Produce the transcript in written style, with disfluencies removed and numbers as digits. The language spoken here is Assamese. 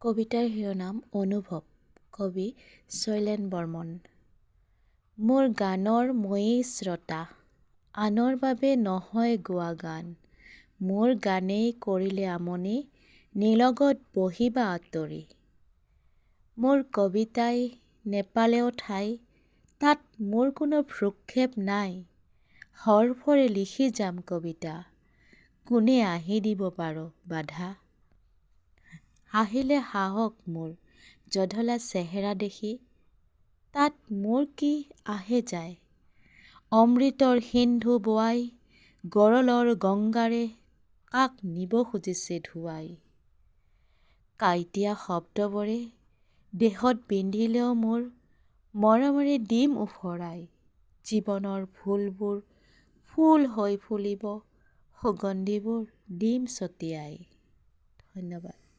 কবিতাৰ শিৰোনাম অনুভৱ। কবি শৈলেন বৰ্মন। মোৰ গানৰ ময়েই শ্ৰোতা, আনৰ বাবে নহয় গোৱা গান। মোৰ গানেই কৰিলে আমনি, নিলগত বহিবা আঁতৰি। মোৰ কবিতাই নেপালেও ঠাই, তাত মোৰ কোনো ভ্ৰূক্ষেপ নাই। হৰফৰে লিখি যাম কবিতা, কোনে আহি দিব পাৰ বাধা। হাঁহিলে হাঁহক মোৰ জধলা চেহেৰা দেখি, তাত মোৰ কি আহে যায়। অমৃতৰ সিন্ধু বোৱাই, গৰলৰ গংগাৰে কাক নিব খুজিছে ধুৱাই। কাঁইটীয়া শব্দবোৰে দেহত বিন্ধিলেও মোৰ, মৰমেৰে দিম উফৰাই। জীৱনৰ ফুলবোৰ ফুল হৈ ফুলিব, সুগন্ধিবোৰ দিম ছটিয়াই। ধন্যবাদ।